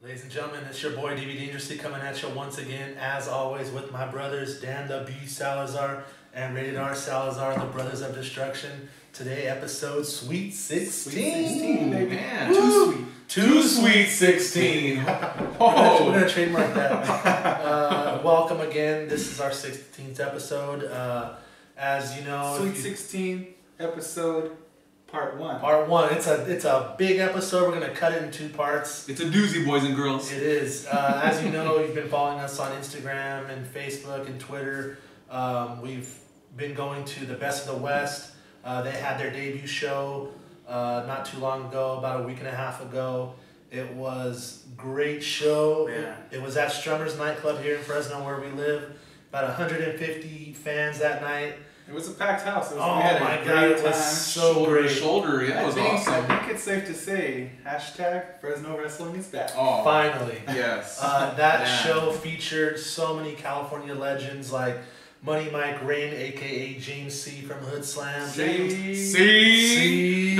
Ladies and gentlemen, it's your boy Davey Dangerously coming at you once again, as always, with my brothers Dan the B Salazar and Rated R Salazar, the Brothers of Destruction. Today, episode Sweet 16. Sweet 16, baby. Man, too sweet. Too sweet 16. Oh, we're gonna trademark that. Welcome again. This is our 16th episode. As you know, Sweet 16 episode. Part 1. Part 1. It's a big episode. We're going to cut it in 2 parts. It's a doozy, boys and girls. It is. As you know, you've been following us on Instagram and Facebook and Twitter. We've been going to the Best of the West. They had their debut show not too long ago, about a week and a half ago. It was a great show. Yeah. It was at Strummer's Nightclub here in Fresno where we live. About 150 fans that night. It was a packed house. It was, Oh my God, it was so great. Shoulder, yeah, it was awesome. I think it's safe to say, hashtag Fresno Wrestling is back. Oh, finally. yes. That show featured so many California legends like Money Mike Rain, a.k.a. James C. from Hoodslam. C.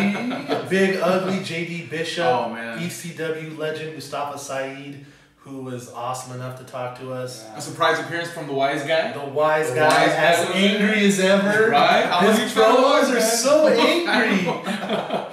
Big Ugly J.D. Bishop. Oh, man. ECW legend Mustafa Saeed, who was awesome enough to talk to us. A surprise appearance from the wise guy. The wise guy, as angry as ever. Right? His promos are so angry.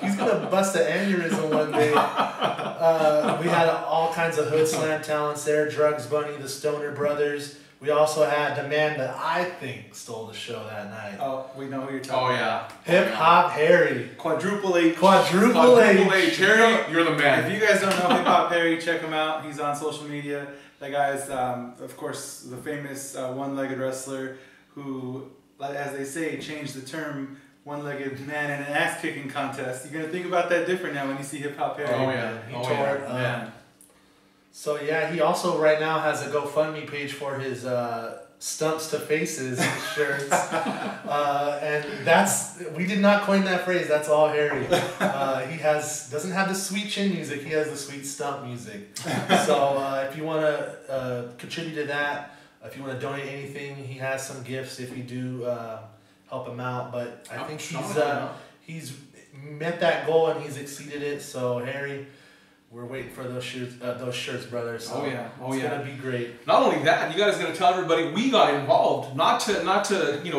He's gonna bust an aneurysm one day. We had all kinds of Hoodslam talents there. Drugs Bunny, the Stoner Brothers. We also had the man that I think stole the show that night. Oh, we know who you're talking about. Yeah. Hip Hop Harry. Quadruple H. Quadruple H. Harry, you're the man. If you guys don't know Hip Hop Harry, check him out. He's on social media. That guy is, of course, the famous one-legged wrestler who, as they say, changed the term one-legged man in an ass-kicking contest. You're going to think about that different now when you see Hip Hop Harry. Oh, yeah. He tore it. Man. So yeah, he also right now has a GoFundMe page for his Stumps to Faces shirts. And we did not coin that phrase, that's all Harry. He doesn't have the sweet chin music, he has the sweet stump music. So if you want to contribute to that, if you want to donate anything, he has some gifts if you do help him out. But I think he's met that goal and he's exceeded it. So Harry, we're waiting for those shirts, brother. So it's gonna be great. Not only that, you guys gotta tell everybody we got involved. Not to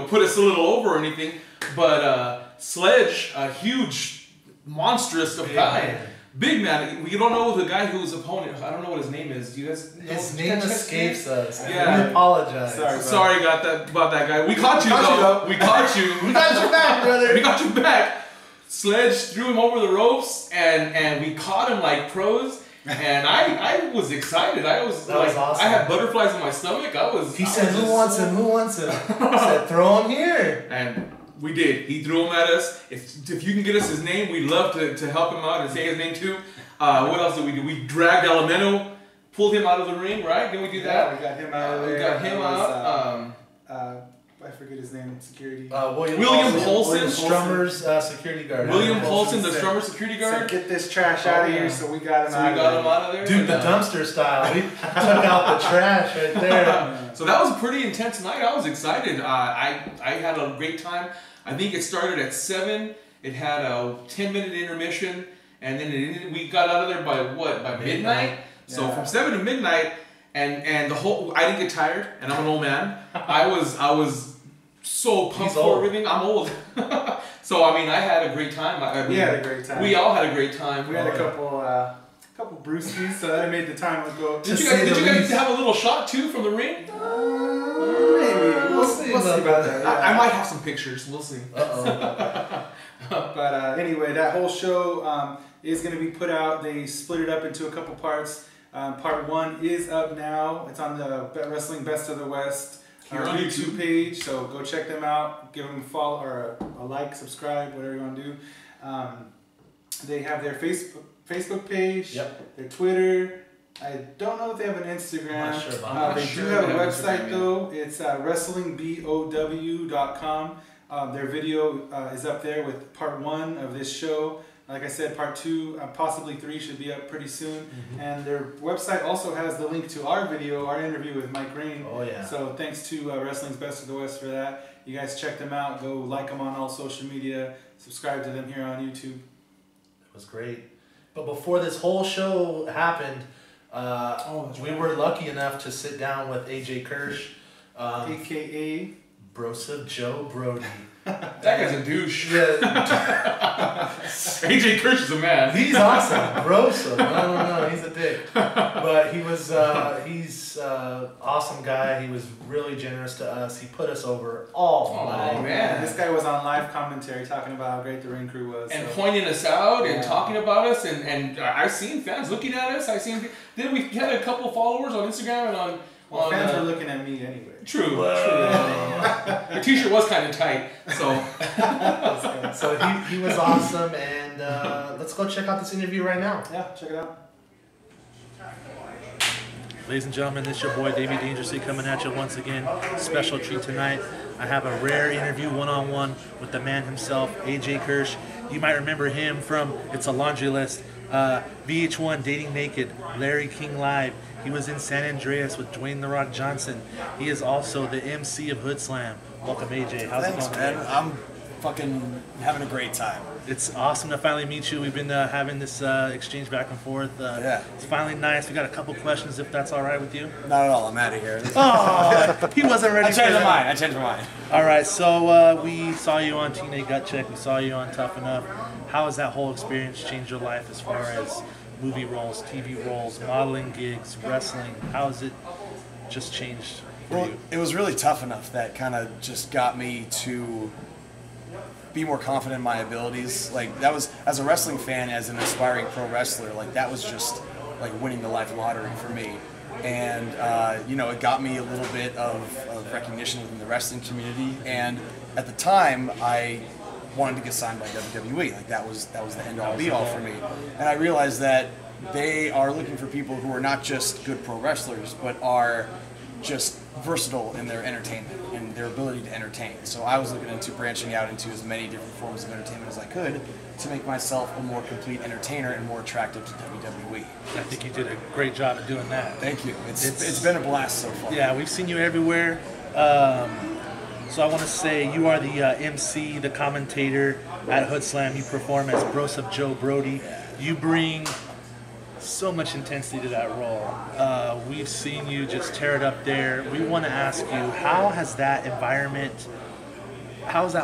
put us a little over or anything, but Sledge, a huge, monstrous of guy, big man. We don't know the guy whose opponent. I don't know what his name is. Do you guys know? His name escapes us. Yeah. We apologize. Sorry about that guy. We caught you though. We caught you. We got your back, brother. We got your back. Sledge threw him over the ropes, and we caught him like pros. And I was excited. That was awesome. I had butterflies in my stomach. He said, "Who wants him? Who wants him?" I said, "Throw him here." And we did. He threw him at us. If you can get us his name, we'd love to help him out and say his name too. What else did we do? We dragged Elemento, pulled him out of the ring, right? Didn't we do that? Yeah, we got him out of there. We got him out. I forget his name. Security. William Polson, Strummer's security guard. William Polson, the Strummer security guard. So get this trash out of here. So we got him out of there. Dude, the dumpster style. We took out the trash right there. So that was a pretty intense night. I was excited. I had a great time. I think it started at 7. It had a 10-minute intermission, and then we got out of there by midnight. Yeah. So from 7 to midnight, and the whole I didn't get tired, and I'm an old man. I was so pumped for everything. I'm old. So I mean, I had a great time. We had a great time. We all had a great time. We had a couple brewskis, so that made the time go. Did you guys have a little shot too from the ring? Maybe. We'll see about that. Yeah. I might have some pictures. We'll see. But anyway, that whole show is going to be put out. They split it up into a couple parts. Part 1 is up now. It's on the Wrestling Best of the West YouTube page. So go check them out. Give them a follow or a like, subscribe, whatever you want to do. They have their Facebook page, their Twitter. I don't know if they have an Instagram. I'm not they sure do have a website though. It's wrestlingbow.com. Their video is up there with part 1 of this show. Like I said, part 2, possibly 3 should be up pretty soon. And their website also has the link to our video, our interview with Mike Rain. Oh yeah. So thanks to Wrestling's Best of the West for that. You guys check them out. Go like them on all social media. Subscribe to them here on YouTube. It was great. But before this whole show happened, We were lucky enough to sit down with AJ Kirsch, AKA Broseph Joe Brody. That guy's a douche. Yeah. AJ Kirsch is a man. He's awesome. Broseph. I don't know. He's a dick. But he's awesome guy. He was really generous to us. He put us over all night. Man. This guy was on live commentary talking about how great the Ring Crüe was. And pointing us out and talking about us. And I've seen fans looking at us. Then we had a couple followers on Instagram and on... Well, fans were looking at me anyway. True. Your t-shirt was kind of tight, so. So he was awesome, and let's go check out this interview right now. Yeah, check it out. Ladies and gentlemen, this is your boy Davey Dangerously coming at you once again. Special treat tonight. I have a rare interview one-on-one with the man himself, AJ Kirsch. You might remember him from It's a Laundry List, VH1 Dating Naked, Larry King Live. He was in San Andreas with Dwayne "The Rock" Johnson. He is also the MC of Hoodslam. Welcome, AJ. How's Thanks, it going? man. I'm fucking having a great time. It's awesome to finally meet you. We've been having this exchange back and forth. Yeah. It's finally nice. We got a couple questions, if that's all right with you. Not at all. I'm out of here. Oh, he wasn't ready. I changed my mind. All right, so we saw you on TNA Gutcheck. We saw you on Tough Enough. How has that whole experience changed your life as far as movie roles, TV roles, modeling gigs, wrestling? How has it just changed for you? It was really Tough Enough that kind of just got me to be more confident in my abilities. Like, that was, as a wrestling fan, as an aspiring pro wrestler, like, that was just like winning the life lottery for me. And you know, it got me a little bit of recognition within the wrestling community. And at the time, I wanted to get signed by WWE. Like, that was the end all be all for me. And I realized that they are looking for people who are not just good pro wrestlers, but are just versatile in their entertainment and their ability to entertain. So I was looking into branching out into as many different forms of entertainment as I could to make myself a more complete entertainer and more attractive to WWE. I think you did a great job of doing that. Thank you. It's been a blast so far. Yeah, we've seen you everywhere. So I want to say you are the MC, the commentator at Hoodslam. You perform as Broseph Joe Brody. You bring so much intensity to that role. We've seen you just tear it up there. We want to ask you, how has that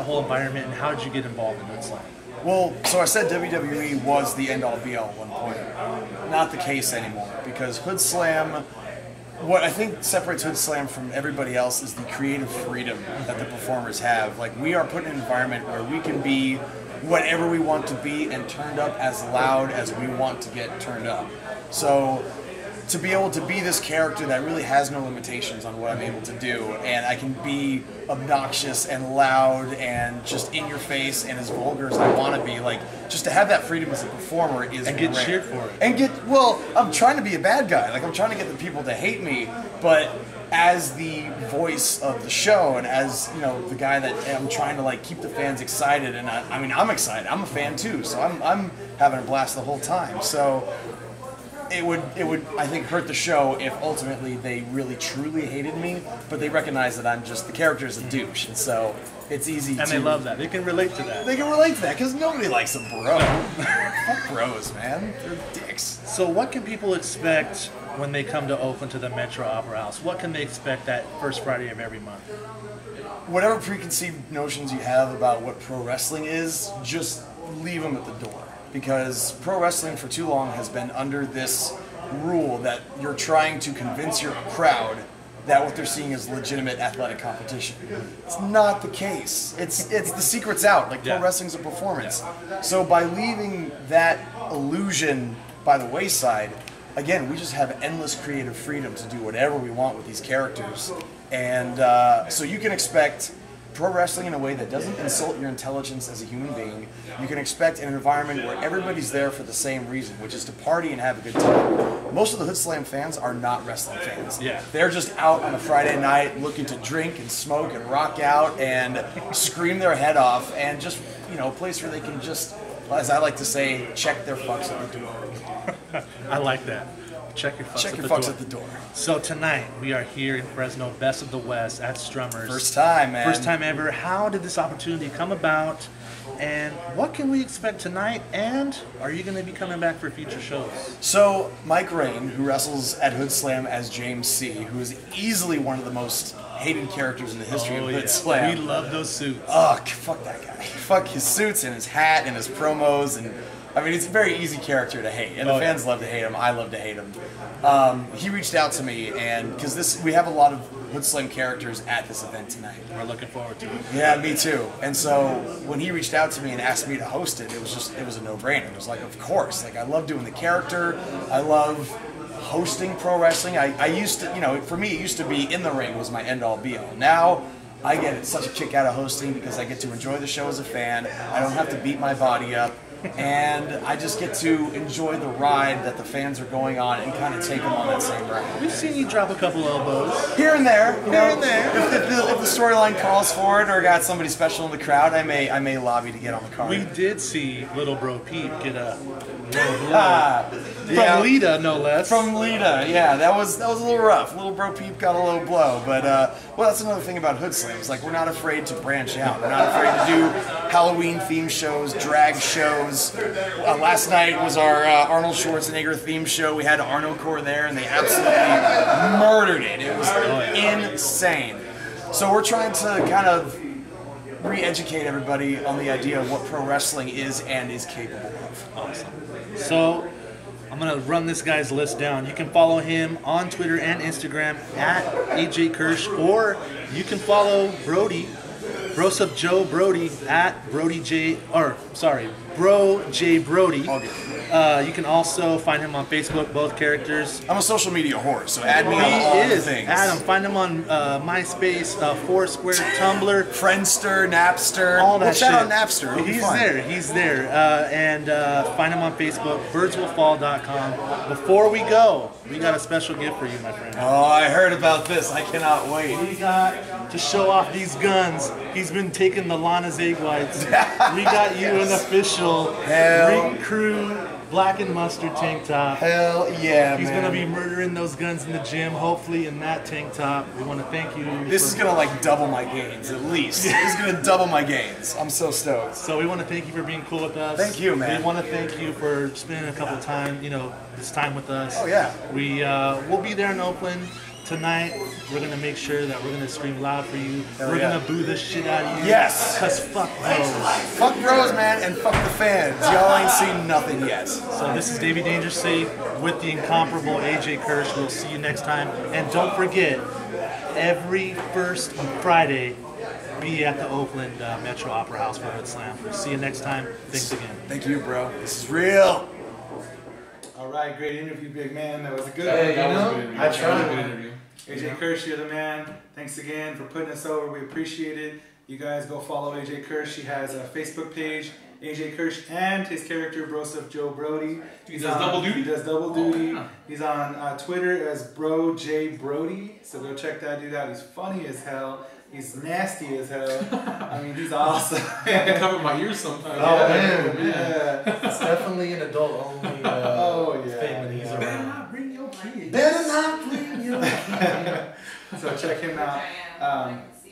whole environment, and how did you get involved in Hoodslam? Well, so I said WWE was the end-all be-all at one point. Not the case anymore, because Hoodslam, what I think separates Hoodslam from everybody else is the creative freedom that the performers have. Like, we are put in an environment where we can be whatever we want to be and turned up as loud as we want to get turned up. So to be able to be this character that really has no limitations on what I'm able to do, and I can be obnoxious and loud and just in your face and as vulgar as I want to be, like, just to have that freedom as a performer is and get rare. cheered for it. And well, I'm trying to be a bad guy. Like, I'm trying to get the people to hate me, but as the voice of the show and as, you know, the guy that I'm trying to, like, keep the fans excited, and I mean, I'm excited. I'm a fan too, so I'm having a blast the whole time. So it would I think hurt the show if ultimately they really truly hated me, but they recognize that I'm just, the character is a douche, and so it's easy to... And they love that. They can relate to that. They can relate to that, because nobody likes a bro. Fuck bros, man. They're dicks. So what can people expect when they come to Oakland to the Metro Opera House? What can they expect that first Friday of every month? Whatever preconceived notions you have about what pro wrestling is, just leave them at the door. Because pro wrestling for too long has been under this rule that you're trying to convince your crowd that what they're seeing is legitimate athletic competition. It's not the case. It's the secret's out. Like, pro wrestling's a performance. So by leaving that illusion by the wayside, again, we just have endless creative freedom to do whatever we want with these characters. And so you can expect pro wrestling in a way that doesn't insult your intelligence as a human being. You can expect an environment where everybody's there for the same reason, which is to party and have a good time. Most of the Hoodslam fans are not wrestling fans. Yeah. They're just out on a Friday night looking to drink and smoke and rock out and scream their head off, and just, you know, a place where they can just, as I like to say, check their fucks at the door. I like that. Check your fucks at the door. So tonight, we are here in Fresno, Best of the West at Strummers. First time, man. First time ever. How did this opportunity come about? And what can we expect tonight? And are you going to be coming back for future shows? So, Mike Rain, who wrestles at Hoodslam as James C., who is easily one of the most hated characters in the history of Hoodslam. We love those suits. Ugh, fuck that guy. Fuck his suits and his hat and his promos. And I mean, it's a very easy character to hate. And the fans love to hate him. I love to hate him. He reached out to me, and because we have a lot of Hoodslam characters at this event tonight. We're looking forward to it. Yeah, me too. And so when he reached out to me and asked me to host it, it was a no-brainer. It was like, of course. Like, I love doing the character. I love hosting pro wrestling. I used to, you know, for me, it used to be in the ring was my end-all be-all. Now, I get such a kick out of hosting because I get to enjoy the show as a fan. I don't have to beat my body up. And I just get to enjoy the ride that the fans are going on and kind of take them on that same ride. We've seen you drop a couple elbows. Here and there. You know, Here and there. If the storyline calls for it or got somebody special in the crowd, I may lobby to get on the card. We did see Little Bro Peep get a from Lita, no less. From Lita, yeah, that was a little rough. Little Bro Peep got a low blow, but well, that's another thing about Hoodslam. It's like we're not afraid to branch out. We're not afraid to do Halloween themed shows, drag shows. Last night was our Arnold Schwarzenegger themed show. We had Arno Core there, and they absolutely murdered it. It was insane. So we're trying to kind of re-educate everybody on the idea of what pro wrestling is and is capable of. Awesome. So I'm going to run this guy's list down. You can follow him on Twitter and Instagram at AJ Kirsch, or you can follow Brody, Broseph Joe Brody at Brody J, or sorry, Bro J Brody. You can also find him on Facebook, both characters. I'm a social media whore, so add me on all the things. Add him. Find him on MySpace, Foursquare, Tumblr, Friendster, Napster. all that we'll shit. chat on Napster. It'll be He's fun. there. He's there. And find him on Facebook, birdswillfall.com. Before we go, we got a special gift for you, my friend. Oh, I heard about this. I cannot wait. We got to show off these guns. He's been taking the Lana's egg whites. We got you an official Ring Crüe black and mustard tank top. Hell yeah, He's man. gonna be murdering those guns in the gym, hopefully in that tank top. We want to thank you. This is gonna like double my gains, at least. This is gonna double my gains. I'm so stoked. So we want to thank you for being cool with us. Thank you, man. We want to thank you for spending a couple time, this time with us. Oh yeah. We'll be there in Oakland tonight. We're gonna make sure that we're gonna scream loud for you. Hell We're yeah. gonna boo the shit out of you. Yes. Cause fuck bros. Fuck bros, man, and fuck the fans. Y'all ain't seen nothing yet. So this is Davey Dangerously with the incomparable AJ Kirsch. We'll see you next time. And don't forget, every first Friday, be at the Oakland Metro Opera House for Hoodslam. We'll see you next time. Thanks again. Thank you, bro. This is real. All right, great interview, big man. That was a good Hey, one. you know, I That was a good tried. interview. AJ Kirsch, you're the man. Thanks again for putting us over. We appreciate it. You guys go follow AJ Kirsch. He has a Facebook page, AJ Kirsch, and his character, Broseph Joe Brody. He does double duty? He does double duty. yeah. He's on Twitter as Bro J Brody. So go check that dude out. He's funny as hell. He's nasty as hell. I mean, he's awesome. I have to cover my ears sometimes. Oh, man. Yeah. It's definitely an adult-only Oh, yeah. thing when he's Better around. not bring your kids. Better not bring your kids. So check him out.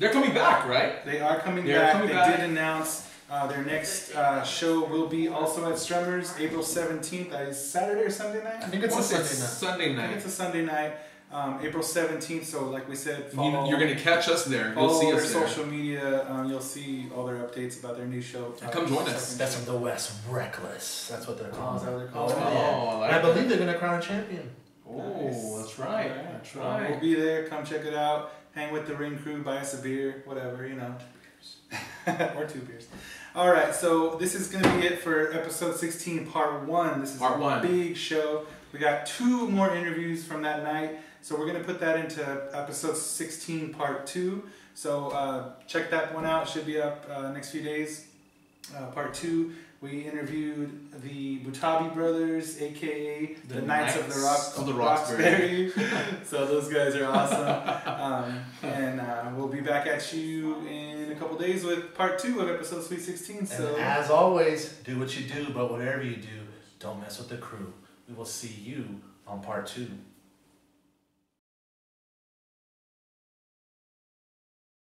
They're coming back, right? They are coming They are back. coming They back. did announce their next show will be also at Strummers, April 17th. Is Saturday or Sunday night? I think it's a What's it? Sunday night. Sunday I think night. it's a Sunday night, April 17th. So like we said, follow, You're gonna catch us there. You'll follow see their us there. social media. You'll see all their updates about their new show. Come join us. That's from the West, Reckless. That's what they're called. Is that what they're called? Oh, I like And I that. believe they're gonna crown a champion. Oh, that's right. That's We'll right. be there. Come check it out. Hang with the Ring Crew. Buy us a beer. Whatever, or 2 beers. All right, so this is going to be it for episode 16, part 1. This is Part a one. big show. We got 2 more interviews from that night, so we're going to put that into episode 16, part 2. So check that one out. Should be up next few days. Part 2, we interviewed the Butabi brothers, aka the Knights of the Roxbury. So those guys are awesome. And we'll be back at you in a couple days with part 2 of episode Sweet 16. So And as always, do what you do, but whatever you do, don't mess with the crew. We will see you on part 2.